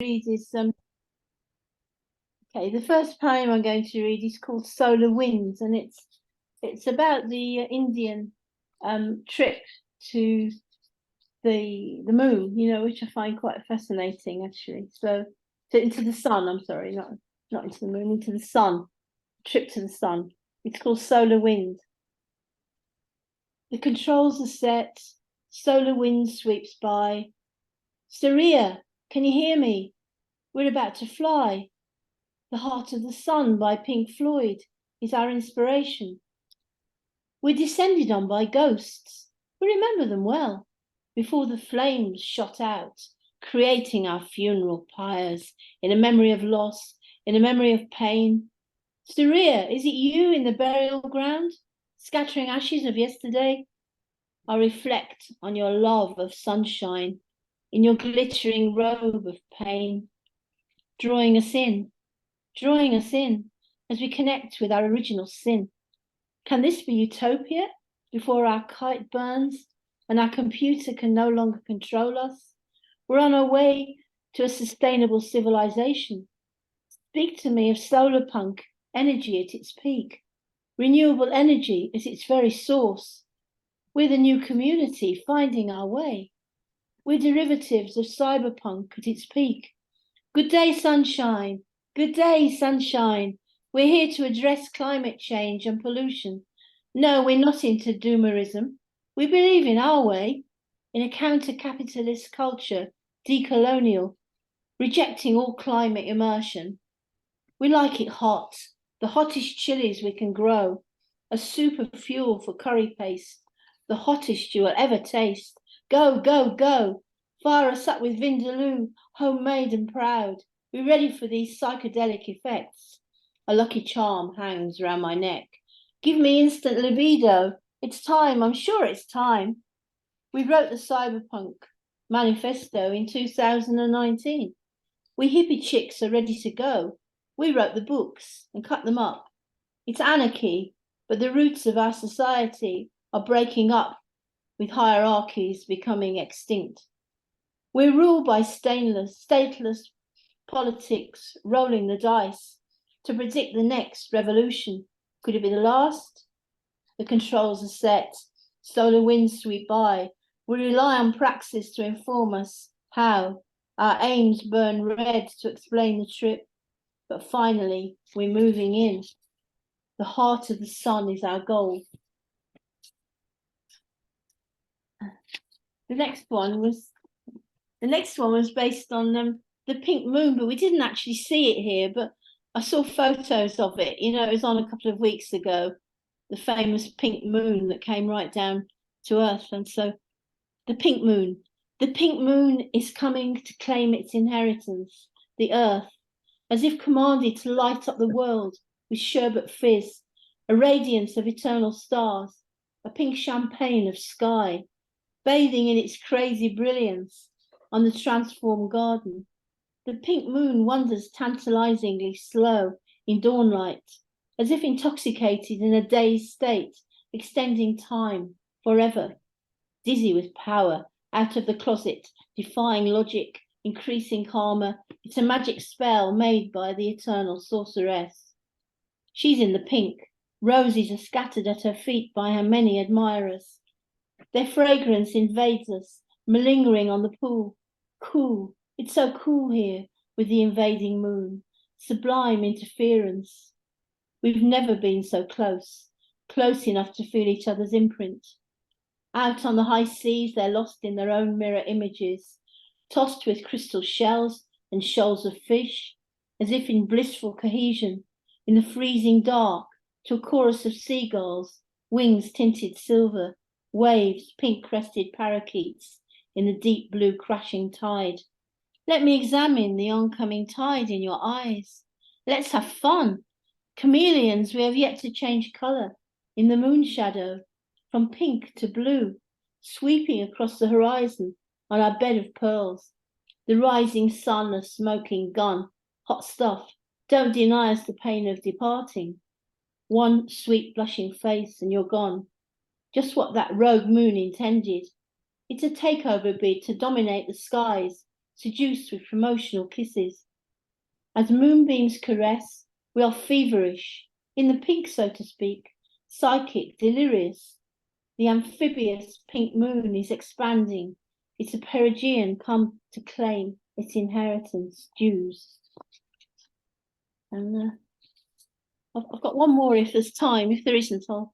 read is okay. The first poem I'm going to read is called Solar Winds, and it's about the Indian trip to the moon, which I find quite fascinating actually. So into the sun, I'm sorry, not into the moon, into the sun, trip to the sun. It's called Solar Wind. The controls are set, solar wind sweeps by. Saria, can you hear me? We're about to fly. The Heart of the Sun by Pink Floyd is our inspiration. We're descended on by ghosts. We remember them well, before the flames shot out, creating our funeral pyres in a memory of loss, in a memory of pain. Saria, is it you in the burial ground, scattering ashes of yesterday? I reflect on your love of sunshine, in your glittering robe of pain, drawing us in as we connect with our original sin. Can this be utopia before our kite burns and our computer can no longer control us? We're on our way to a sustainable civilization. Speak to me of solar punk energy at its peak, renewable energy at its very source. We're the new community finding our way. We're derivatives of cyberpunk at its peak. Good day, sunshine. Good day, sunshine. We're here to address climate change and pollution. No, we're not into doomerism. We believe in our way, in a counter-capitalist culture, decolonial, rejecting all climate immersion. We like it hot, the hottest chilies we can grow, a super fuel for curry paste, the hottest you will ever taste. Go, go, go. Fire us up with Vindaloo, homemade and proud. We're ready for these psychedelic effects. A lucky charm hangs round my neck. Give me instant libido. It's time, I'm sure it's time. We wrote the Cyberpunk Manifesto in 2019. We hippie chicks are ready to go. We wrote the books and cut them up. It's anarchy, but the roots of our society are breaking up with hierarchies becoming extinct. We're ruled by stateless politics, rolling the dice to predict the next revolution. Could it be the last? The controls are set, solar winds sweep by. We rely on praxis to inform us how. Our aims burn red to explain the trip, but finally we're moving in. The heart of the sun is our goal. The next one was based on the pink moon, but we didn't actually see it here, but I saw photos of it. It was on a couple of weeks ago, the famous pink moon that came right down to Earth. And so the pink moon is coming to claim its inheritance, the Earth, as if commanded to light up the world with sherbet fizz, a radiance of eternal stars, a pink champagne of sky, bathing in its crazy brilliance on the transformed garden. The pink moon wanders tantalizingly slow in dawnlight, as if intoxicated in a dazed state, extending time forever. Dizzy with power, out of the closet, defying logic, increasing karma. It's a magic spell made by the eternal sorceress. She's in the pink. Roses are scattered at her feet by her many admirers. Their fragrance invades us, malingering on the pool. Cool. It's so cool here with the invading moon. Sublime interference. We've never been so close enough to feel each other's imprint. Out on the high seas, they're lost in their own mirror images, tossed with crystal shells and shoals of fish, as if in blissful cohesion, in the freezing dark, to a chorus of seagulls, wings tinted silver, waves, pink-crested parakeets, in the deep blue crashing tide. Let me examine the oncoming tide in your eyes. Let's have fun. Chameleons, we have yet to change colour in the moon shadow, from pink to blue, sweeping across the horizon on our bed of pearls. The rising sun, a smoking gun, hot stuff. Don't deny us the pain of departing. One sweet blushing face and you're gone. Just what that rogue moon intended. It's a takeover bid to dominate the skies, seduced with promotional kisses. As moonbeams caress, we are feverish, in the pink, so to speak, psychic, delirious. The amphibious pink moon is expanding. It's a perigean come to claim its inheritance dues. And I've got one more if there's time. If there isn't, I'll.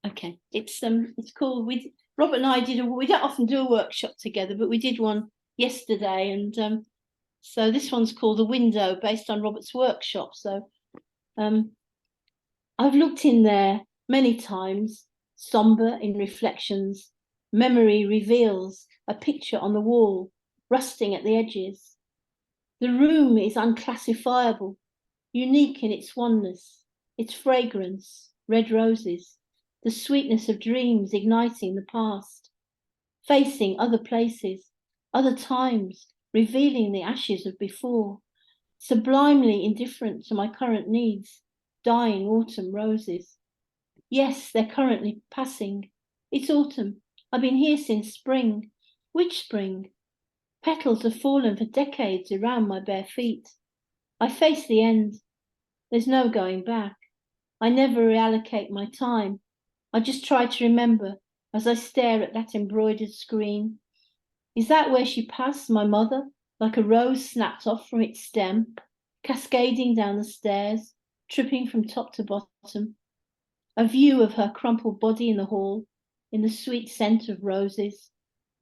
Okay, it's called. Robert and I did. We don't often do a workshop together, but we did one yesterday, and so this one's called The Window, based on Robert's workshop. So I've looked in there many times, somber in reflections. Memory reveals a picture on the wall, rusting at the edges. The room is unclassifiable, unique in its oneness, its fragrance, red roses, the sweetness of dreams igniting the past, facing other places, other times, revealing the ashes of before, sublimely indifferent to my current needs, dying autumn roses. Yes, they're currently passing. It's autumn. I've been here since spring. Which spring? Petals have fallen for decades around my bare feet. I face the end. There's no going back. I never reallocate my time. I just try to remember as I stare at that embroidered screen. Is that where she passed, my mother, like a rose snapped off from its stem, cascading down the stairs, tripping from top to bottom? A view of her crumpled body in the hall, in the sweet scent of roses,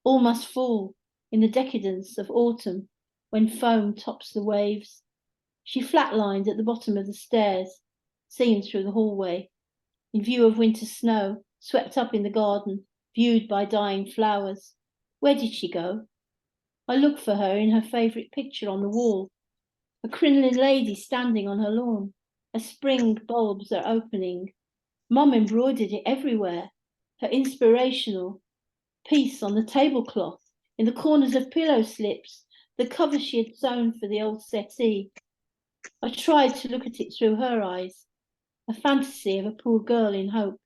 all must fall in the decadence of autumn when foam tops the waves. She flatlined at the bottom of the stairs, seen through the hallway, in view of winter snow, swept up in the garden, viewed by dying flowers. Where did she go? I look for her in her favourite picture on the wall, a crinoline lady standing on her lawn, as spring bulbs are opening. Mum embroidered it everywhere, her inspirational piece on the tablecloth, in the corners of pillow slips, the cover she had sewn for the old settee. I tried to look at it through her eyes, a fantasy of a poor girl in hope.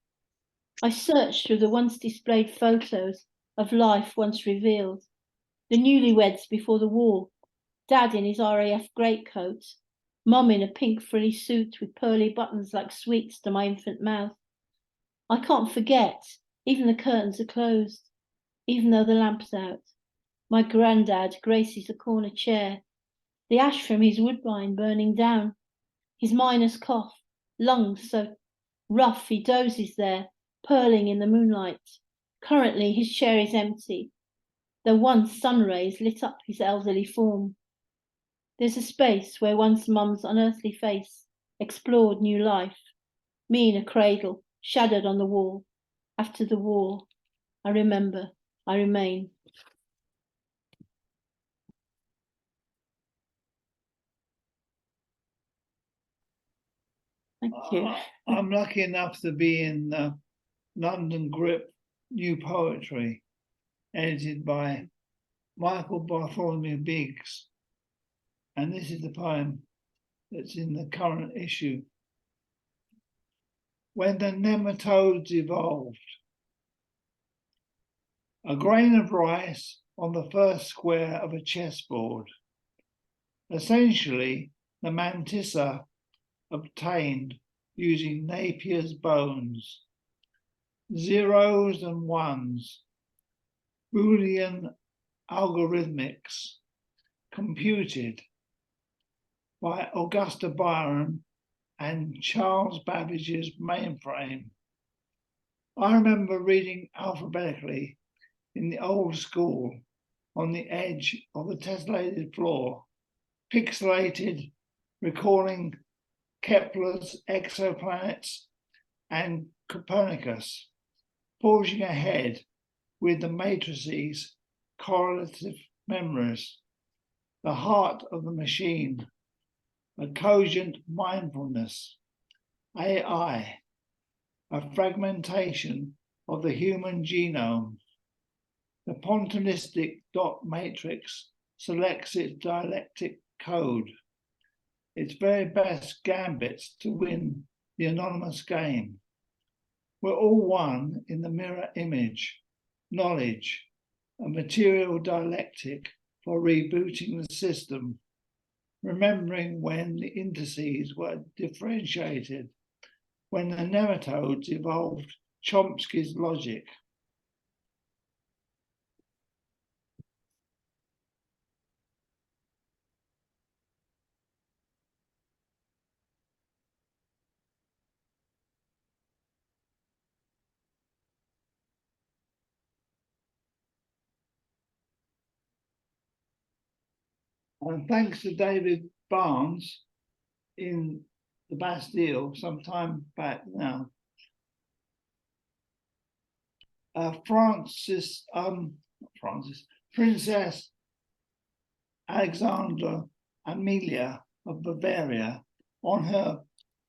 I searched through the once displayed photos of life once revealed, the newlyweds before the war, Dad in his RAF greatcoat, Mum in a pink frilly suit with pearly buttons like sweets to my infant mouth. I can't forget, even the curtains are closed, even though the lamp's out. My granddad graces a corner chair, the ash from his woodbine burning down, his miner's cough, lungs so rough he dozes there, purling in the moonlight. Currently his chair is empty, though once sun rays lit up his elderly form. There's a space where once Mum's unearthly face explored new life, me in a cradle, shadowed on the wall. After the war, I remember, I remain. Thank you. I'm lucky enough to be in London Grip New Poetry, edited by Michael Bartholomew Biggs. And this is the poem that's in the current issue. When the nematodes evolved. A grain of rice on the first square of a chessboard. Essentially, the mantissa obtained using Napier's bones. Zeros and ones, Boolean algorithmics, computed by Augusta Byron and Charles Babbage's mainframe. I remember reading alphabetically in the old school on the edge of the tessellated floor, pixelated, recalling Kepler's exoplanets and Copernicus, forging ahead with the matrices' correlative memories, the heart of the machine, a cogent mindfulness, AI, a fragmentation of the human genome. The pontonistic dot matrix selects its dialectic code, its very best gambits to win the anonymous game. We're all one in the mirror image, knowledge, a material dialectic for rebooting the system, remembering when the indices were differentiated, when the nematodes evolved Chomsky's logic. And thanks to David Barnes in the Bastille some time back now, Princess Alexandra Amelia of Bavaria, on her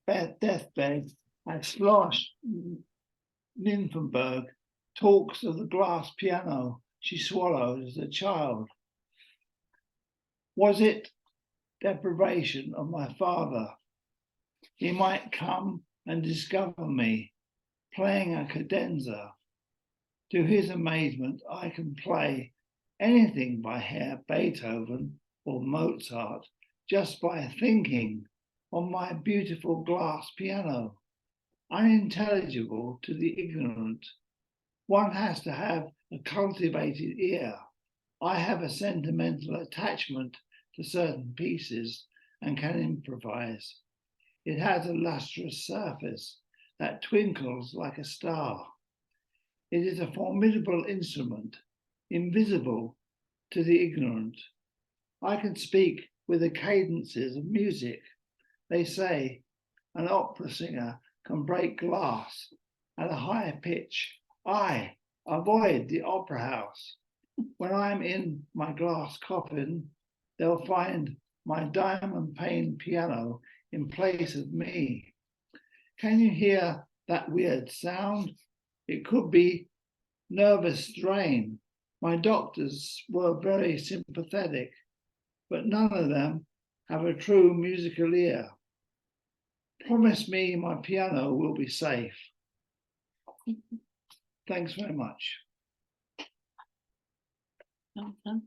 deathbed at Schloss Nymphenburg, talks of the glass piano she swallowed as a child. Was it deprivation of my father? He might come and discover me playing a cadenza. To his amazement, I can play anything by Herr Beethoven or Mozart just by thinking on my beautiful glass piano, unintelligible to the ignorant. One has to have a cultivated ear. I have a sentimental attachment to certain pieces and can improvise. It has a lustrous surface that twinkles like a star. It is a formidable instrument, invisible to the ignorant. I can speak with the cadences of music. They say an opera singer can break glass at a high pitch. I avoid the opera house. When I'm in my glass coffin, they'll find my diamond pane piano in place of me. Can you hear that weird sound? It could be nervous strain. My doctors were very sympathetic, but none of them have a true musical ear. Promise me my piano will be safe. Thanks very much. Well done.